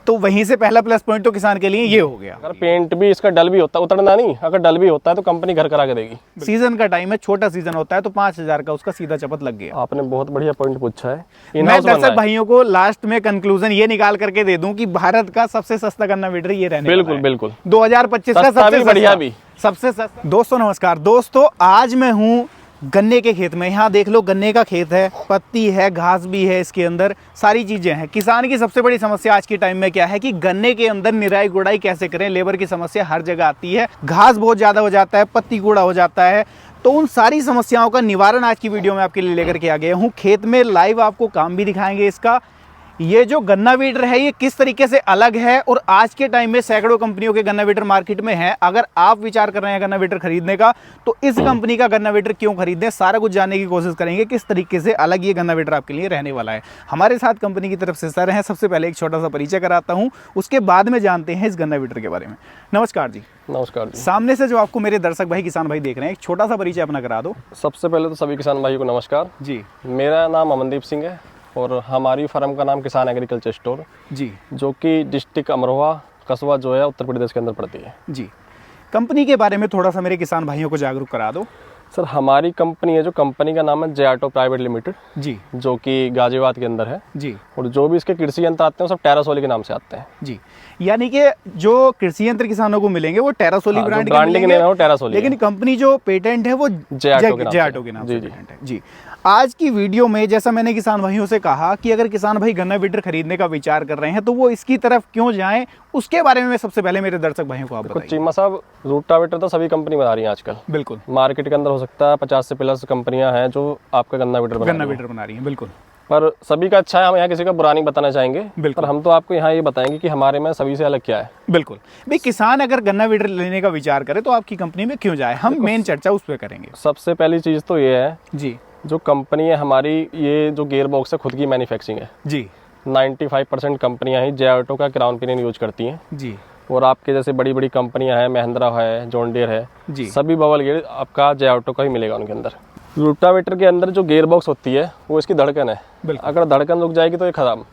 तो वहीं से पहला प्लस पॉइंट तो किसान के लिए ये हो गया। अगर पेंट भी इसका डल भी होता है, उतरना नहीं, अगर डल भी होता है तो कंपनी घर करा के देगी। सीजन का टाइम है, छोटा सीजन होता है तो 5,000 का उसका सीधा चपत लग गया। आपने बहुत बढ़िया पॉइंट पूछा है। मैं दर्शक भाइयों को लास्ट में कंक्लूजन ये निकाल करके दे दूं कि भारत का सबसे सस्ता गन्ना वीडर ये रहने वाला है। बिल्कुल बिल्कुल 2025 का सबसे बढ़िया भी, सबसे सस्ता। दोस्तों नमस्कार। दोस्तों आज मैं हूँ गन्ने के खेत में। यहाँ देख लो गन्ने का खेत है, पत्ती है, घास भी है, इसके अंदर सारी चीजें हैं। किसान की सबसे बड़ी समस्या आज के टाइम में क्या है कि गन्ने के अंदर निराई गुड़ाई कैसे करें। लेबर की समस्या हर जगह आती है, घास बहुत ज्यादा हो जाता है, पत्ती कूड़ा हो जाता है। तो उन सारी समस्याओं का निवारण आज की वीडियो में आपके लिए लेकर के आ गया हूँ। खेत में लाइव आपको काम भी दिखाएंगे इसका। ये जो गन्ना वीडर है ये किस तरीके से अलग है और आज के टाइम में सैकड़ों कंपनियों के गन्ना वीडर मार्केट में हैं। अगर आप विचार कर रहे हैं गन्ना वीडर खरीदने का तो इस कंपनी का गन्ना वीडर क्यों खरीदें, सारा कुछ जानने की कोशिश करेंगे किस तरीके से अलग ये गन्ना वीडर आपके लिए रहने वाला है। हमारे साथ कंपनी की तरफ से सर हैं। सबसे पहले एक छोटा सा परिचय कराता हूँ, उसके बाद में जानते हैं इस गन्ना वीडर के बारे में। नमस्कार जी। नमस्कार जी। सामने से जो आपको मेरे दर्शक भाई किसान भाई देख रहे हैं, एक छोटा सा परिचय अपना करा दो। सबसे पहले तो सभी किसान भाइयों को नमस्कार जी। मेरा नाम अमनदीप सिंह है और हमारी फर्म का नाम किसान एग्रीकल्चर स्टोर जी, जो कि डिस्ट्रिक्ट अमरोहा कस्बा जो है उत्तर प्रदेश के अंदर पड़ती है जी। कंपनी के बारे में थोड़ा सा मेरे किसान भाइयों को जागरूक करा दो। सर। हमारी कंपनी है, जो कंपनी का नाम है जे-ऑटो प्राइवेट लिमिटेड जी, जो कि गाजियाबाद के अंदर है जी। और जो भी इसके कृषि यंत्र आते हैं वो सब टेरासोली के नाम से आते हैं जी। यानी कि जो कृषि यंत्र किसानों को मिलेंगे वो टेरासोली ब्रांड के मिलेंगे, वो टेरासोली, लेकिन कंपनी जो पेटेंट है वो जे-ऑटो के नाम से पेटेंट है जी। आज की वीडियो में जैसा मैंने किसान भाइयों से कहा कि अगर किसान भाई गन्ना वीडर खरीदने का विचार कर रहे हैं तो वो इसकी तरफ क्यों जाएं, उसके बारे में सबसे पहले मेरे दर्शक भाइयों को आप बताइए। चीमा साहब, रोटावेटर तो सभी कंपनी बना रही है आजकल। बिल्कुल मार्केट के अंदर हो सकता है 50 से प्लस कंपनियां हैं जो आपका गन्ना वीडर बना रही हैं। बिल्कुल, पर सभी का अच्छा है, हम यहाँ किसी का बुरा नहीं बताना चाहेंगे, पर हम तो आपको यहाँ ये बताएंगे कि हमारे में सभी से अलग क्या है। बिल्कुल भाई, किसान अगर गन्ना वीडर लेने का विचार करे तो आपकी कंपनी में क्यों जाए, हम मेन चर्चा उस पर करेंगे। सबसे पहली चीज तो ये है जी, जो कंपनी है हमारी, ये जो गियर बॉक्स है खुद की मैन्युफैक्चरिंग है जी। 95% कंपनियां ही जे-ऑटो का क्राउन पिनियन यूज करती हैं जी। और आपके जैसे बड़ी बड़ी कंपनियां हैं, महिंद्रा है, जॉन डियर है जी, सभी बबल गियर आपका जे-ऑटो का ही मिलेगा उनके अंदर। रोटावेटर के अंदर जो गियर बॉक्स होती है वो इसकी धड़कन है। अगर धड़कन रुक जाएगी तो ये खत्म,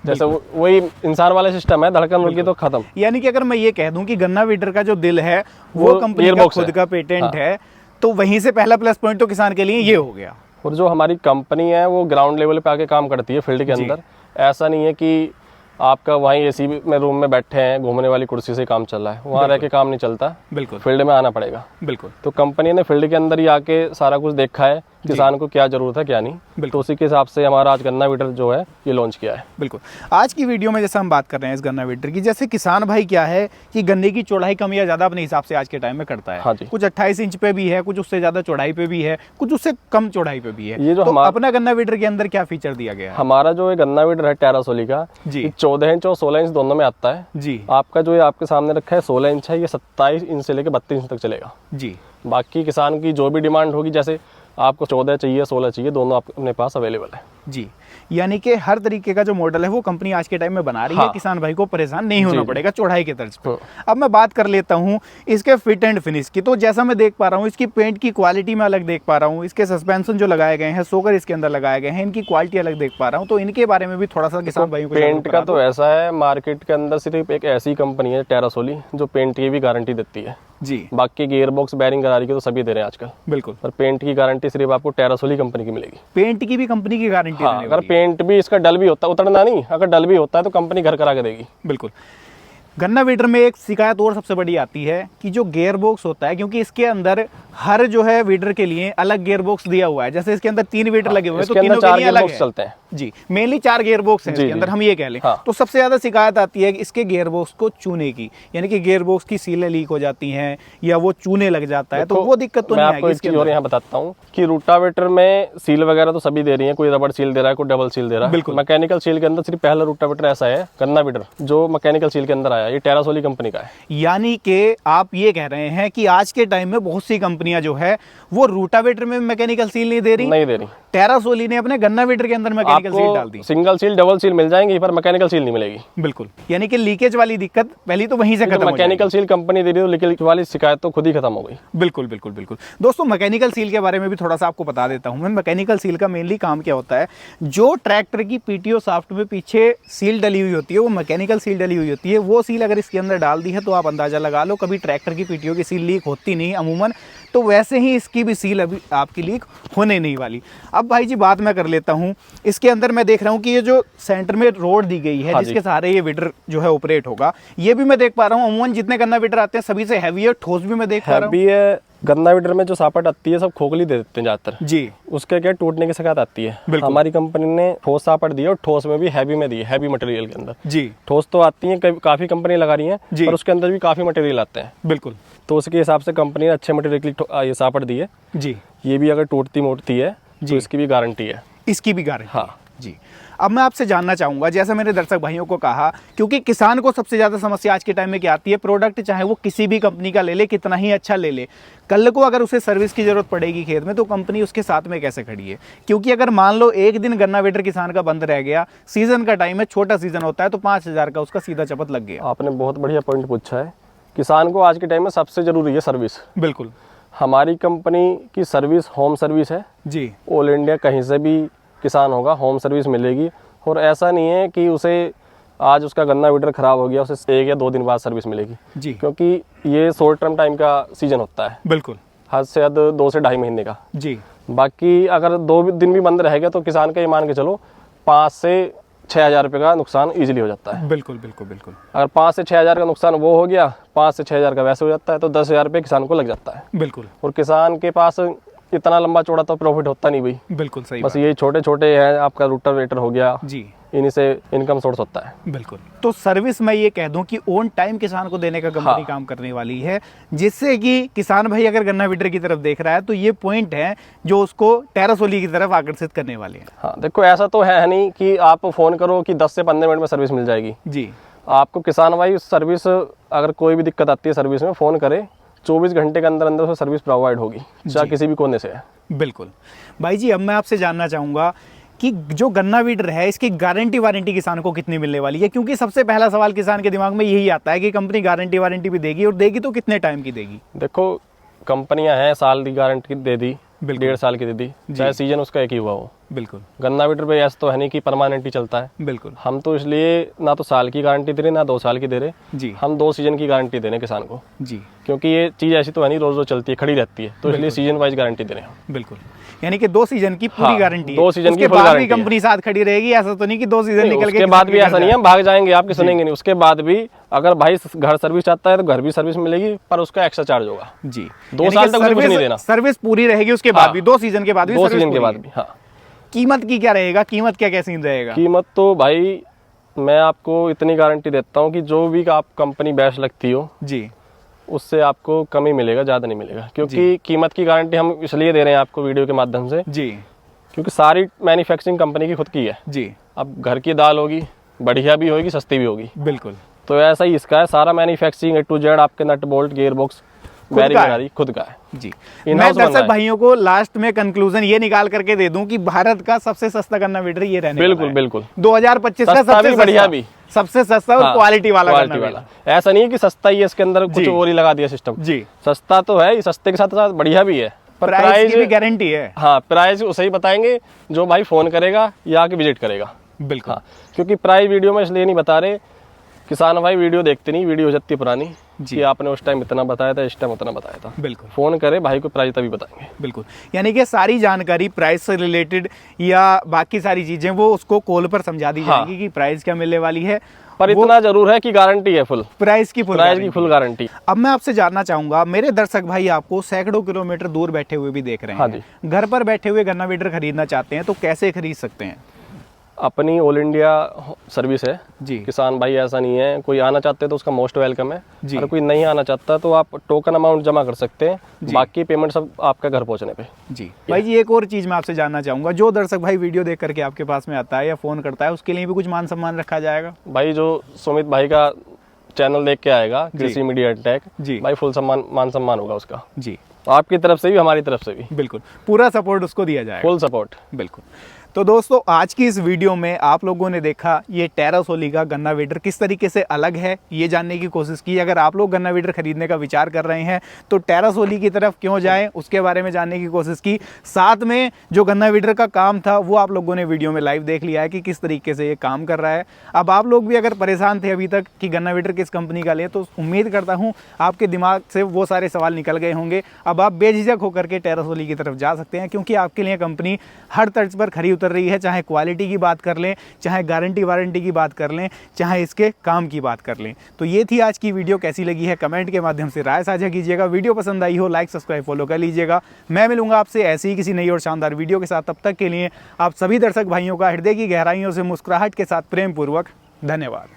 जैसे वही इंसान वाला सिस्टम है, धड़कन रुकी तो खत्म। यानी कि अगर मैं ये कह दूं कि गन्ना वीडर का जो दिल है वो कंपनी का खुद का पेटेंट है, तो वहीं से पहला प्लस पॉइंट तो किसान के लिए ये हो गया। और जो हमारी कंपनी है वो ग्राउंड लेवल पे आके काम करती है फील्ड के अंदर। ऐसा नहीं है कि आपका वहीं एसी में रूम में बैठे हैं, घूमने वाली कुर्सी से काम चल रहा है, वहाँ रह के काम नहीं चलता। बिल्कुल, फील्ड में आना पड़ेगा। बिल्कुल, तो कंपनी ने फील्ड के अंदर ही आके सारा कुछ देखा है किसान को क्या जरूरत है क्या नहीं, तो उसी के हिसाब से हमारा आज गन्ना वीडर जो है ये लॉन्च किया है। बिल्कुल, आज की वीडियो में जैसे हम बात कर रहे हैं इस गन्ना वीडर की, जैसे किसान भाई क्या है कि गन्ने की चौड़ाई कम या ज्यादा अपने हिसाब से आज के टाइम में करता है। हाँ जी, कुछ 28 इंच पे भी है, कुछ उससे ज्यादा चौड़ाई पे भी है, कुछ उससे कम चौड़ाई पे भी है। ये जो तो अपना गन्ना वीडर के अंदर क्या फीचर दिया गया है? हमारा जो गन्ना वीडर है टेरासोली का जी, 14 इंच और 16 इंच दोनों में आता है जी। आपका जो आपके सामने रखा है 16 इंच है, ये 27 इंच से लेकर 32 इंच तक चलेगा जी। बाकी किसान की जो भी डिमांड होगी, जैसे आपको 14 चाहिए 16 चाहिए, दोनों आप अपने पास अवेलेबल है जी। यानी कि हर तरीके का जो मॉडल है वो कंपनी आज के टाइम में बना रही है। किसान भाई को परेशान नहीं होना पड़ेगा चौड़ाई के तर्ज पर। अब मैं बात कर लेता हूँ इसके फिट एंड फिनिश की। तो जैसा मैं देख पा रहा हूँ इसकी पेंट की क्वालिटी में अलग देख पा रहा हूँ, इसके सस्पेंशन जो लगाए गए हैं, सोकर इसके अंदर लगाए गए हैं, इनकी क्वालिटी अलग देख पा रहा हूँ। तो इनके बारे में भी थोड़ा सा किसान भाइयों को। पेंट का तो ऐसा है, मार्केट के अंदर सिर्फ एक ऐसी कंपनी है टेरासोली जो पेंट की भी गारंटी देती है जी। बाकी गियर बॉक्स बैरिंग गरारी की तो सभी दे रहे हैं आजकल। बिल्कुल, पर पेंट की गारंटी सिर्फ आपको टेरासोली कंपनी की मिलेगी। पेंट की भी कंपनी की गारंटी? हाँ, अगर पेंट भी इसका डल भी होता है, उतरना नहीं, अगर डल भी होता है तो कंपनी घर करा के देगी। बिल्कुल। गन्ना वीडर में एक शिकायत और सबसे बड़ी आती है कि जो गियर बॉक्स होता है, क्योंकि इसके अंदर हर जो है वीडर के लिए अलग गियर बॉक्स दिया हुआ है। जैसे इसके अंदर 3 वीडर लगे हुए हैं तो तीनों के लिए अलग चलते हैं जी। मेनली 4 गियर बॉक्स हैं इसके अंदर, हम ये कह लें। तो सबसे ज्यादा शिकायत आती है इसके गियर बॉक्स को चूने की, यानी कि गियर बॉक्स की सीलें लीक हो जाती हैं या वो चूने लग जाता है, तो वो दिक्कत तो नहीं आएगी। इसकी और यहाँ बताता हूँ कि रोटावेटर में सील वगैरह तो सभी दे रही है, कोई रबड़ सील दे रहा है, कोई डबल सील दे रहा है। बिल्कुल, मैकेनिकल सील के अंदर सिर्फ पहला रोटावेटर ऐसा है गन्ना वीडर जो मैकेनिकल सील के अंदर आया, ये टेरासोली कंपनी का है। यानी कि आप ये कह रहे हैं कि आज के टाइम में बहुत सी कंपनियां जो है वो रोटावेटर में मैकेनिकल सील नहीं दे रही। नहीं दे रही। टेरासोली ने अपने गन्ना वीडर के अंदर मैकेनिकल मैकेनिकल सील डाल दी। सिंगल सील डबल सील मिल जाएंगी पर मैकेनिकल सील नहीं मिलेगी। बिल्कुल, यानी कि लीकेज वाली दिक्कत पहली तो वहीं से खत्म हो जाएगी। मैकेनिकल सील कंपनी दे रही है, लीकेज वाली शिकायत तो खुद ही खत्म हो गई। बिल्कुल बिल्कुल बिल्कुल। दोस्तों मैकेनिकल सील के बारे में भी थोड़ा सा आपको बता देता हूं मैं। मैकेनिकल सील का मेनली काम क्या होता है, जो ट्रैक्टर की पीटीओ शाफ्ट में पीछे सील डली हुई होती है, वो मैकेनिकल सील डली हुई होती है। वो सील अगर इसके अंदर डाल दी है तो आप अंदाजा लगा लो, कभी ट्रैक्टर की पीटीओ की सील लीक होती नहीं अमूमन, तो वैसे ही इसकी भी सील अभी आपकी लीक होने नहीं वाली। अब भाई जी बात मैं कर लेता हूँ, इसके अंदर मैं देख रहा हूँ कि ये जो सेंटर में रोड दी गई है, जिसके सहारे ये विडर जो है ऑपरेट होगा, ये भी मैं देख पा रहा हूँ अमूमन जितने गन्ना विडर आते हैं सभी से हैवी है, ठोस भी मैं देख पा रहा हूँ। गन्ना विडर में जो सापट आती है सब खोखली दे देते हैं ज्यादातर जी, उसके क्या टूटने की शिकायत आती है। हमारी कंपनी ने ठोस सापट दी है, और ठोस में भी हैवी में दी है, हैवी मटेरियल के अंदर। जी, ठोस तो आती है काफी कंपनी लगा रही है, पर उसके अंदर भी काफी मटेरियल आते हैं। बिल्कुल, तो उसके हिसाब से कंपनी ने अच्छे मटेरियल की ये सापट दी है। जी, ये भी अगर टूटती मोटती है तो इसकी भी गारंटी है। इसकी भी गारंटी? हाँ जी। अब मैं आपसे जानना चाहूँगा, जैसा मेरे दर्शक भाइयों को कहा, क्योंकि किसान को सबसे ज़्यादा समस्या आज के टाइम में क्या आती है, प्रोडक्ट चाहे वो किसी भी कंपनी का ले ले, कितना ही अच्छा ले ले, कल को अगर उसे सर्विस की ज़रूरत पड़ेगी खेत में तो कंपनी उसके साथ में कैसे खड़ी है। क्योंकि अगर मान लो एक दिन गन्ना वेटर किसान का बंद रह गया, सीजन का टाइम है, छोटा सीजन होता है, तो 5,000 का उसका सीधा चपत लग गया। आपने बहुत बढ़िया पॉइंट पूछा है। किसान को आज के टाइम में सबसे ज़रूरी है सर्विस। बिल्कुल, हमारी कंपनी की सर्विस होम सर्विस है जी। ऑल इंडिया कहीं से भी किसान होगा होम सर्विस मिलेगी, और ऐसा नहीं है कि उसे आज उसका गन्ना विडर खराब हो गया उसे 1 या 2 दिन बाद सर्विस मिलेगी जी, क्योंकि ये शॉर्ट टर्म टाइम का सीजन होता है। बिल्कुल, हद से हद 2 से 2.5 महीने का जी। बाकी अगर 2 दिन भी बंद रहेगा तो किसान का ये मान के चलो 5 से 6,000 रुपये का नुकसान इजीली हो जाता है। बिल्कुल बिल्कुल बिल्कुल। अगर 5 से 6,000 का नुकसान वो हो गया, 5 से 6,000 का वैसे हो जाता है, तो 10,000 रुपये किसान को लग जाता है। बिल्कुल, और किसान के पास इतना लंबा चौड़ा तो प्रॉफिट होता नहीं भाई। बिल्कुल सही, बस ये छोटे छोटे हैं, आपका रूटर वेटर हो गया जी, इन्हीं से इनकम सोर्स होता है। बिल्कुल, तो सर्विस मैं ये कह दूं कि ऑन टाइम किसान को देने का कंपनी काम करने वाली है, जिससे कि किसान भाई अगर गन्ना विडर की तरफ देख रहा है तो ये पॉइंट है जो उसको टेरासोली की तरफ आकर्षित करने वाले हैं। हाँ, देखो ऐसा तो है नहीं कि आप फोन करो कि 10 से 15 मिनट में सर्विस मिल जाएगी जी। आपको किसान भाई सर्विस अगर कोई भी दिक्कत आती है सर्विस में, फोन करे 24 घंटे के अंदर अंदर उसे सर्विस प्रोवाइड होगी, चाहे किसी भी कोने से है। बिल्कुल भाई जी। अब मैं आपसे जानना चाहूँगा कि जो गन्ना वीडर है इसकी गारंटी वारंटी किसान को कितनी मिलने वाली है, क्योंकि सबसे पहला सवाल किसान के दिमाग में यही आता है कि कंपनी गारंटी वारंटी भी देगी, और देगी तो कितने टाइम की देगी। देखो कंपनियां हैं साल की गारंटी दे दी, 1.5 साल की दे दी, चाहे सीजन उसका एक ही हुआ हो। बिल्कुल, गन्ना विडर पे ऐसा तो है नहीं कि परमानेंट ही चलता है। बिल्कुल, हम तो इसलिए ना तो साल की गारंटी दे रहे ना 2 साल की दे रहे जी, हम 2 सीजन की गारंटी दे रहे किसान को जी, क्योंकि ये चीज ऐसी तो है नहीं रोज रोज चलती है, खड़ी रहती है, तो इसलिए सीजन वाइज गारंटी दे रहे हैं। बिल्कुल, यानी कि 2 सीजन की पूरी गारंटी है। 2 सीजन की फुल गारंटी, कंपनी साथ खड़ी रहेगी, ऐसा तो नहीं कि 2 सीजन निकल के बाद भी ऐसा नहीं है भाग जाएंगे, आपके सुनेंगे नहीं। उसके बाद भी अगर भाई घर सर्विस चाहता है तो घर भी सर्विस मिलेगी, पर उसका एक्स्ट्रा चार्ज होगा जी। 2 साल तक कुछ नहीं देना, सर्विस पूरी रहेगी उसके बाद भी, 2 सीजन के बाद भी, 2 सीजन के बाद भी। हाँ, कीमत की क्या रहेगा, कीमत क्या सीन रहेगा? कीमत तो भाई मैं आपको इतनी गारंटी देता हूँ कि जो भी आप कंपनी बेस्ट लगती हो जी, उससे आपको कम ही मिलेगा, ज़्यादा नहीं मिलेगा। क्योंकि कीमत की गारंटी हम इसलिए दे रहे हैं आपको वीडियो के माध्यम से जी, क्योंकि सारी मैन्युफैक्चरिंग कंपनी की खुद की है जी। अब घर की दाल होगी, बढ़िया भी होगी, सस्ती भी होगी। बिल्कुल, तो ऐसा ही इसका है, सारा मैन्युफैक्चरिंग A to Z आपके नट बोल्ट गियर बॉक्स खुद का है जी। मैं दर्शक भाइयों को लास्ट में कंक्लूजन ये निकाल करके दे दूं कि भारत का सबसे सस्ता गन्ना विडर ये रहने वाला है। बिल्कुल बिल्कुल, 2025 का सबसे बढ़िया भी, सबसे सस्ता और क्वालिटी वाला। ऐसा नहीं है कि सस्ता ही है, इसके अंदर कुछ और ही लगा दिया सिस्टम जी। सस्ता तो है, सस्ते के साथ साथ बढ़िया भी है, पर प्राइस की भी गारंटी है। हाँ, प्राइस उसे ही बताएंगे जो भाई फोन करेगा या आके विजिट करेगा। बिल्कुल, क्योंकि प्राइस वीडियो में इसलिए नहीं बता रहे, किसान भाई वीडियो देखते नहीं, वीडियो हो जाती है पुरानी कि आपने उस टाइम इतना बताया था, इस टाइम उतना बताया था। बिल्कुल, फोन करे भाई को प्राइस तभी बताएंगे। बिल्कुल, यानी कि सारी जानकारी प्राइस से रिलेटेड या बाकी सारी चीजें वो उसको कॉल पर समझा दी जाएगी कि प्राइस क्या मिलने वाली है, पर इतना जरूर है कि गारंटी है फुल, प्राइस की फुल गारंटी। अब मैं आपसे जानना चाहूंगा, मेरे दर्शक भाई आपको सैकड़ों किलोमीटर दूर बैठे हुए भी देख रहे हैं, घर पर बैठे हुए गन्ना विडर खरीदना चाहते हैं तो कैसे खरीद सकते हैं? अपनी ऑल इंडिया सर्विस है जी। किसान भाई ऐसा नहीं है, कोई आना चाहते हैं तो उसका मोस्ट वेलकम है जी। अगर कोई नहीं आना चाहता तो आप टोकन अमाउंट जमा कर सकते हैं, बाकी पेमेंट सब आपका घर पहुंचने पे जी। भाई जी एक और चीज मैं आपसे जानना चाहूंगा, जो दर्शक भाई वीडियो देख करके आपके पास में आता है या फोन करता है उसके लिए भी कुछ मान सम्मान रखा जाएगा? भाई जो सुमित भाई का चैनल देख के आएगा कृषि मीडिया टेक जी, भाई फुल मान सम्मान होगा उसका जी, आपकी तरफ से भी हमारी तरफ से भी। बिल्कुल, पूरा सपोर्ट उसको दिया जाएगा, फुल सपोर्ट। बिल्कुल तो दोस्तों आज की इस वीडियो में आप लोगों ने देखा ये टेरासोली का गन्ना वीडर किस तरीके से अलग है, ये जानने की कोशिश की। अगर आप लोग गन्ना वीडर खरीदने का विचार कर रहे हैं तो टेरासोली की तरफ क्यों जाएं, उसके बारे में जानने की कोशिश की। साथ में जो गन्ना वीडर का काम था वो आप लोगों ने वीडियो में लाइव देख लिया है कि किस तरीके से ये काम कर रहा है। अब आप लोग भी अगर परेशान थे अभी तक कि गन्ना वीडर किस कंपनी का लें, तो उम्मीद करता हूँ आपके दिमाग से वो सारे सवाल निकल गए होंगे। अब आप बेझिझक होकर के टेरासोली की तरफ जा सकते हैं, क्योंकि आपके लिए कंपनी हर तर्ज पर खरी उतर रही है। चाहे क्वालिटी की बात कर लें, चाहे गारंटी वारंटी की बात कर लें, चाहे इसके काम की बात कर लें। तो ये थी आज की वीडियो, कैसी लगी है कमेंट के माध्यम से राय साझा कीजिएगा। वीडियो पसंद आई हो लाइक सब्सक्राइब फॉलो कर लीजिएगा। मैं मिलूंगा आपसे ऐसी ही किसी नई और शानदार वीडियो के साथ। तब तक के लिए आप सभी दर्शक भाइयों का हृदय की गहराइयों से मुस्कुराहट के साथ प्रेम पूर्वक धन्यवाद।